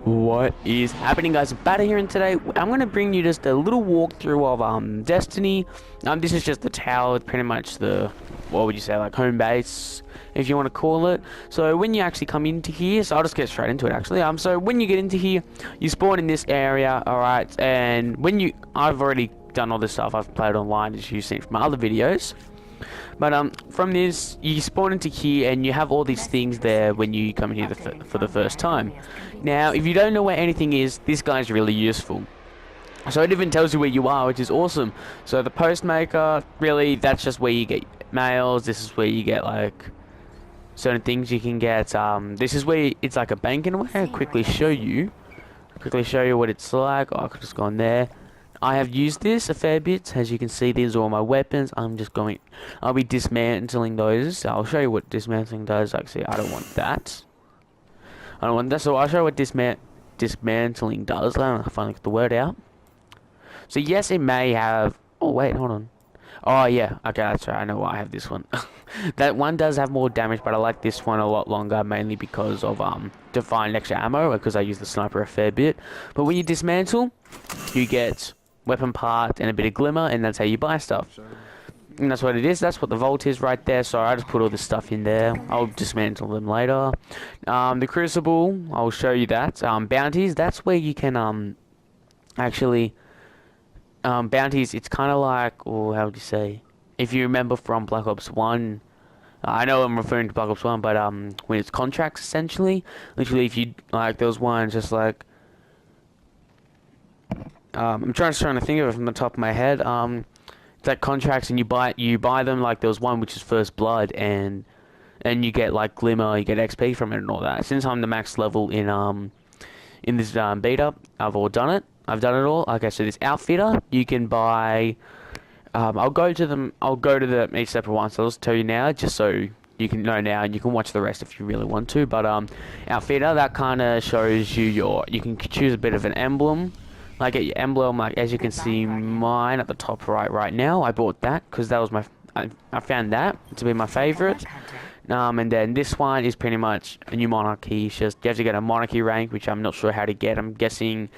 What is happening, guys? Bata here, and today I'm going to bring you just a little walkthrough of Destiny. This is just the tower, pretty much the, what would you say, like home base, if you want to call it. So when you actually come into here, so I'll just get straight into it actually. So when you get into here, you spawn in this area, alright, and I've already done all this stuff. I've played online, as you've seen from my other videos. But from this, you spawn into here and you have all these things there when you come in here for the first time. Now, if you don't know where anything is, this guy's really useful. So it even tells you where you are, which is awesome. So the post maker, really, that's just where you get mails. This is where you get like certain things you can get. This is where it's like a bank in a way. I'll quickly show you what it's like. Oh, I could just go on there. I have used this a fair bit. As you can see, these are all my weapons. I'll be dismantling those. I'll show you what dismantling does. Actually, I don't want that. So I'll show you what dismantling does. I finally got the word out. So yes, it may have... Oh, wait, hold on. Oh, yeah. Okay, that's right. I know why I have this one. That one does have more damage, but I like this one a lot longer, mainly because of to find extra ammo, because I use the sniper a fair bit. But when you dismantle, you get weapon parts and a bit of glimmer, and that's how you buy stuff. And that's what it is. That's what the vault is right there. So I just put all this stuff in there. I'll dismantle them later. The crucible, I'll show you that. Bounties, that's where you can actually bounties. It's kind of like, oh, how would you say? If you remember from Black Ops 1, I know I'm referring to Black Ops 1, but when it's contracts essentially, literally, if you like, there was one just like. I'm trying to think of it from the top of my head. It's like contracts, and you buy them. Like there was one which is First Blood, and you get like glimmer, you get XP from it and all that. Since I'm the max level in this beta, I've done it all. Okay, so this outfitter you can buy. I'll go to the each separate one. So I'll just tell you now, just so you can know now, and you can watch the rest if you really want to. But outfitter, that kind of shows you you can choose a bit of an emblem. Like get your emblem, like as you can see mine at the top right now. I bought that because that was I found that to be my favorite. And then this one is pretty much a new monarchy. It's just you have to get a monarchy rank, which I'm not sure how to get. I'm guessing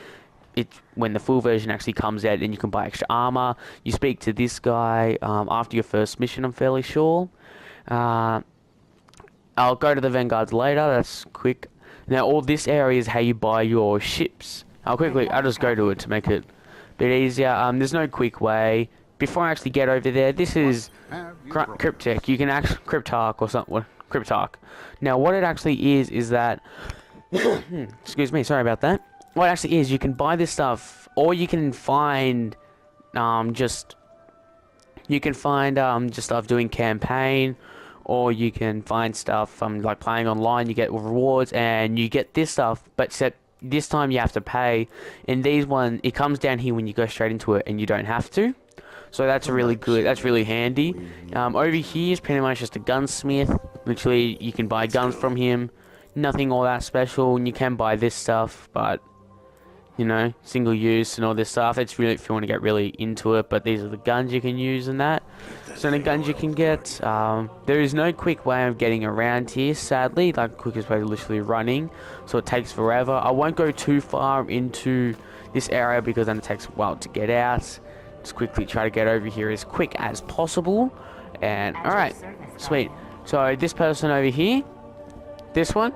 it's when the full version actually comes out, and you can buy extra armor. You speak to this guy after your first mission, I'm fairly sure. I'll go to the Vanguards later. That's quick. Now all this area is how you buy your ships. I'll just go to it to make it a bit easier. There's no quick way. Before I actually get over there, this is Cryptek. You can actually Cryptarch or something. Cryptarch. Now, what it actually is that excuse me, sorry about that. What it actually is, you can buy this stuff, or you can find just stuff doing campaign, or you can find stuff like playing online. You get rewards, and you get this stuff, but except this time you have to pay. In these one, it comes down here when you go straight into it, and you don't have to. So that's really good. That's really handy. Over here is pretty much just a gunsmith. Literally, you can buy guns from him. Nothing all that special, and you can buy this stuff, but you know, single use and all this stuff. It's really if you want to get really into it. But these are the guns you can use and that. So the guns you can get. There is no quick way of getting around here, sadly. Like the quickest way is literally running, so it takes forever. I won't go too far into this area because then it takes a while to get out. Just quickly try to get over here as quick as possible. And alright, sweet. So this person over here, this one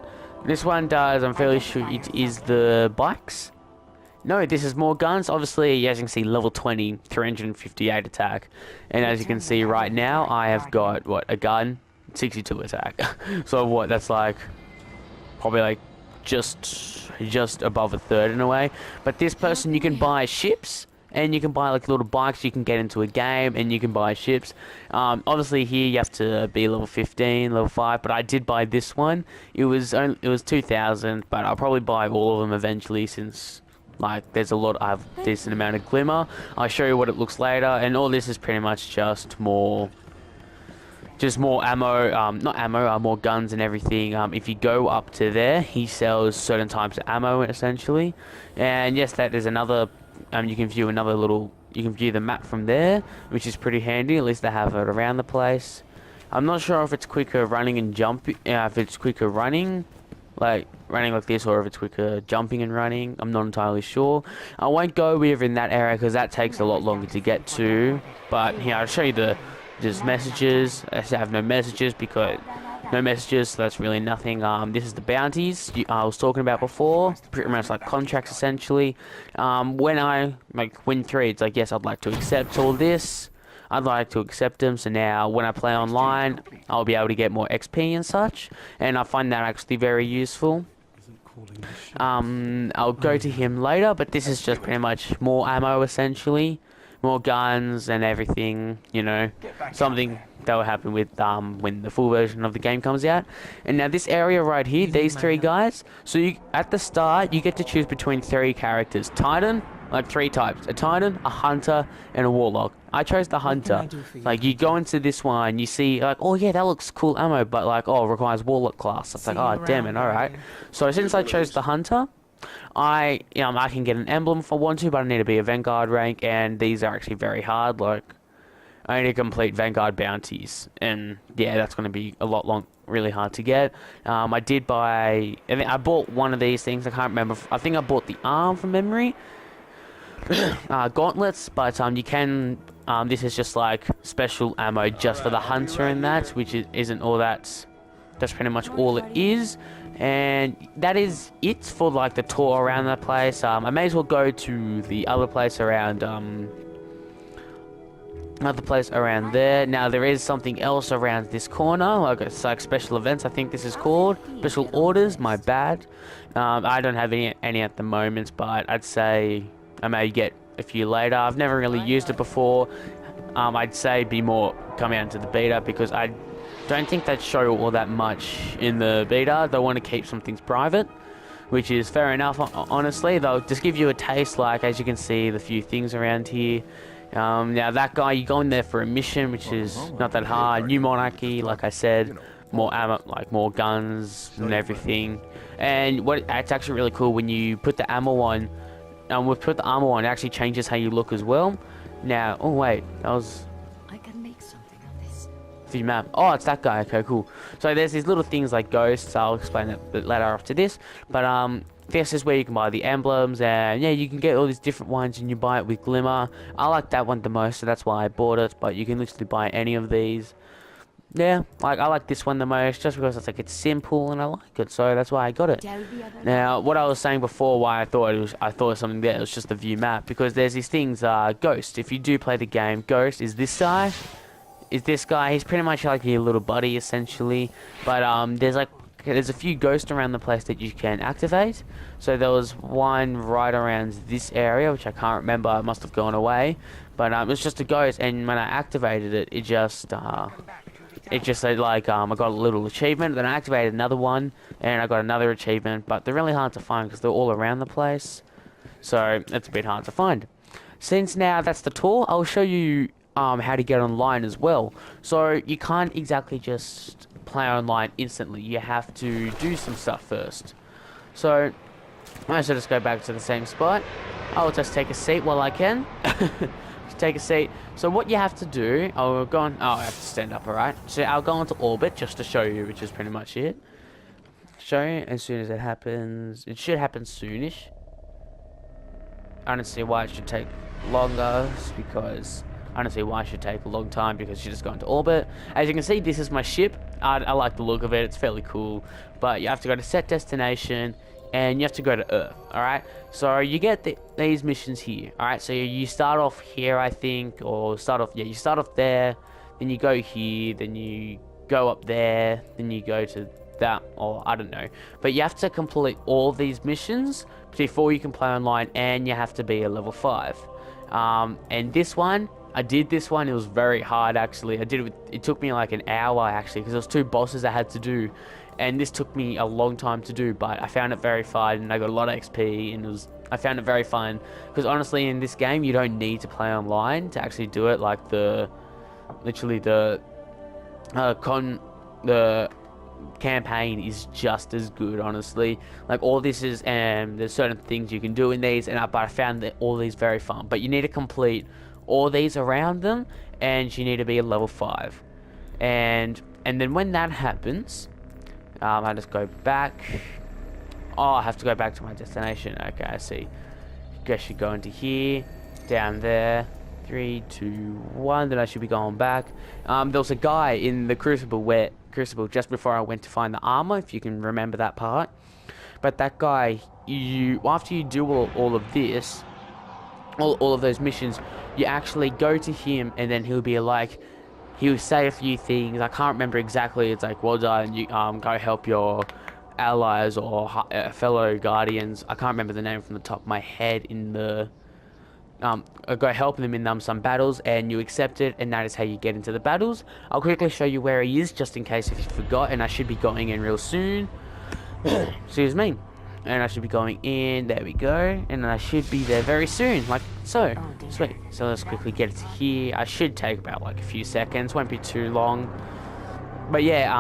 does, I'm fairly sure it is the bikes. No, this is more guns. Obviously, as you can see, level 20, 358 attack. And as you can see right now, I have got, what, a gun, 62 attack. So what, that's like, probably like, just above a third in a way. But this person, you can buy ships, and you can buy like little bikes. You can get into a game, and you can buy ships. Obviously here you have to be level 15, level 5, but I did buy this one. It was 2,000, but I'll probably buy all of them eventually, since like there's I have a decent amount of glimmer. I'll show you what it looks later, and all this is pretty much just more ammo, not ammo, more guns and everything. If you go up to there, he sells certain types of ammo essentially. And yes, that is another, you can view the map from there, which is pretty handy. At least they have it around the place. I'm not sure if it's quicker running and jumping, if it's quicker running, like running like this, or if it's quicker jumping and running. I'm not entirely sure. I won't go over in that area because that takes a lot longer to get to. But here, I'll show you the just messages. I have no messages because no messages, so that's really nothing. This is the bounties I was talking about before. Pretty much like contracts essentially. When I like win 3, it's like, yes, I'd like to accept all this. I'd like to accept them, so now when I play online, I'll be able to get more XP and such, and I find that actually very useful. I'll go to him later, but this is just pretty much more ammo essentially, more guns and everything, you know, something that will happen with when the full version of the game comes out. And now this area right here, these 3 guys, so you at the start you get to choose between 3 characters. Titan, like 3 types: a Titan, a Hunter, and a Warlock. I chose the Hunter. Like, you go into this one, you see like, oh yeah, that looks cool ammo, but like, oh, it requires Warlock class. It's like, oh damn it, alright. So since I chose the Hunter, I can get an emblem if I want to, but I need to be a Vanguard rank, and these are actually very hard. Like, I need to complete Vanguard bounties, and yeah, that's going to be a lot really hard to get. I did buy, I bought one of these things, I can't remember, I think I bought the arm from memory. Gauntlets, but you can, this is just like special ammo just for the Hunter and that, which isn't all that, that's pretty much all it is. And that is it for like the tour around that place. I may as well go to the other place around there. Now there is something else around this corner, like it's like special events, I think this is called special orders. My bad. I don't have any at the moment, but I'd say I may get a few later. I've never really used it before. I'd say be more coming out to the beta, because I don't think they'd show all that much in the beta. They want to keep some things private, which is fair enough. Honestly, they'll just give you a taste, like as you can see the few things around here. Now that guy, you go in there for a mission, which is not that hard. New monarchy, like I said, more ammo, like more guns and everything. And it's actually really cool when you put the ammo on. Put the armor on, it actually changes how you look as well. Now, oh wait, that was I can make something of this. the map. Oh, it's that guy. Okay, cool. So there's these little things like ghosts. I'll explain that a bit later after this. But this is where you can buy the emblems, and yeah, you can get all these different ones, and you buy it with Glimmer. I like that one the most, so that's why I bought it. But you can literally buy any of these. Yeah, like I like this one the most, just because it's simple and I like it, so that's why I got it. Now, what I was saying before, why I thought something there, it was just the view map, because there's these things. Ghost. If you do play the game, Ghost is this guy. He's pretty much like your little buddy essentially, but there's a few ghosts around the place that you can activate. So there was one right around this area, which I can't remember. It must have gone away, but it was just a ghost, and when I activated it, it just said like I got a little achievement. Then I activated another one, and I got another achievement. But they're really hard to find because they're all around the place, so it's a bit hard to find. Since now that's the tour, I'll show you how to get online as well. So you can't exactly just play online instantly. You have to do some stuff first. So I should just go back to the same spot. I'll just take a seat while I can. Take a seat. So what you have to do, I have to stand up, alright? So I'll go into orbit just to show you, which is pretty much it. Show you as soon as it happens. It should happen soonish. I don't see why it should take longer, because I don't see why it should take a long time, because you just go into orbit. As you can see, this is my ship. I like the look of it. It's fairly cool. But you have to go to set destination, and you have to go to Earth, alright? So you get these missions here, alright? So you start off here, I think, or you start off there, then you go here, then you go up there, then you go to that, or I don't know. But you have to complete all these missions before you can play online, and you have to be a level 5. And this one, I did this one, it was very hard actually. It took me like an hour actually, because there was 2 bosses I had to do. And this took me a long time to do, but I found it very fun, and I got a lot of XP, and I found it very fun, because honestly in this game you don't need to play online to actually do it. Like the campaign is just as good, honestly. Like all this is, and there's certain things you can do in these, but I found that all these very fun. But you need to complete all these around them, and you need to be a level 5, and then when that happens, I just go back Oh, I have to go back to my destination. Okay, I see. Guess you go into here, down there. 3, 2, 1. Then I should be going back. There was a guy in the Crucible just before I went to find the armor, if you can remember that part. But that guy, after you do all of this, all of those missions, you actually go to him, and then he'll be like, he'll say a few things. I can't remember exactly. It's like, well done, you go help your allies or fellow guardians. I can't remember the name from the top of my head. In the go help them in some battles, and you accept it, and that is how you get into the battles. I'll quickly show you where he is, just in case if you forgot, and I should be going in real soon. Excuse me. And I should be going in, there we go, and I should be there very soon, like so. Sweet. So let's quickly get it to here. I should take about like a few seconds, won't be too long. But yeah,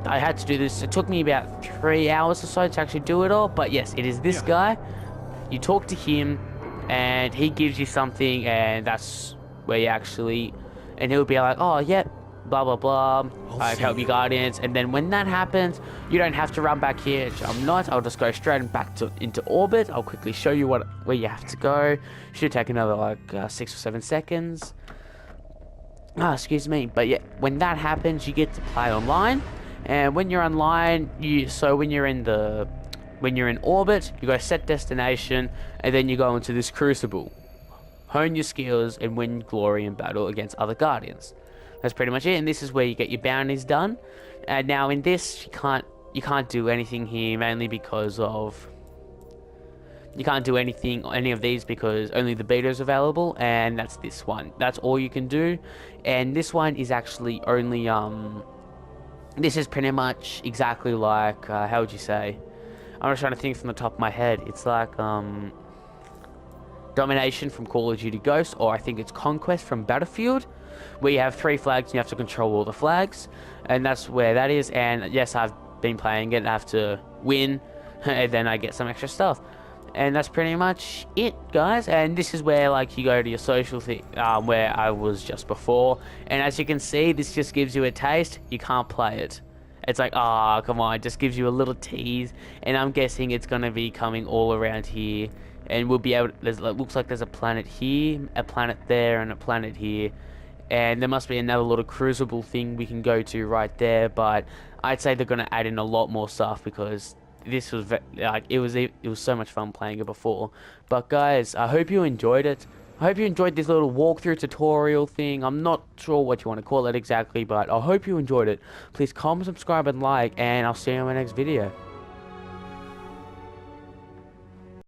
I had to do this. It took me about 3 hours or so to actually do it all, but yes, it is this guy. You talk to him, and he gives you something, and that's where you actually, and he'll be like, oh, yep, blah, blah, blah, I help you guardians, and then when that happens, you don't have to run back here. I'm not, I'll just go straight back into orbit. I'll quickly show you where you have to go. Should take another, like, 6 or 7 seconds. Excuse me, but yeah, when that happens, you get to play online, and when you're online, when you're in orbit, you go set destination, and then you go into this Crucible. Hone your skills and win glory in battle against other guardians. That's pretty much it, and this is where you get your bounties done. And now in this, you can't do anything here, mainly because of... You can't do any of these because only the beta is available, and that's this one. That's all you can do, and this one is actually only, this is pretty much exactly like, how would you say? I'm just trying to think from the top of my head. It's like, Domination from Call of Duty Ghosts, or I think it's Conquest from Battlefield, where you have 3 flags and you have to control all the flags, and that's where that is. And yes, I've been playing it. I have to win, and then I get some extra stuff. And that's pretty much it, guys. And this is where, like, you go to your social thing, where I was just before. And as you can see, this just gives you a taste. You can't play it. It's like, oh, come on, it just gives you a little tease. And I'm guessing it's going to be coming all around here. And we'll be able to, it looks like there's a planet here, a planet there, and a planet here. And there must be another little Crucible thing we can go to right there. But I'd say they're going to add in a lot more stuff, because this was like, it was so much fun playing it before. But guys, I hope you enjoyed it. I hope you enjoyed this little walkthrough tutorial thing. I'm not sure what you want to call it exactly, but I hope you enjoyed it. Please comment, subscribe, and like, and I'll see you in my next video.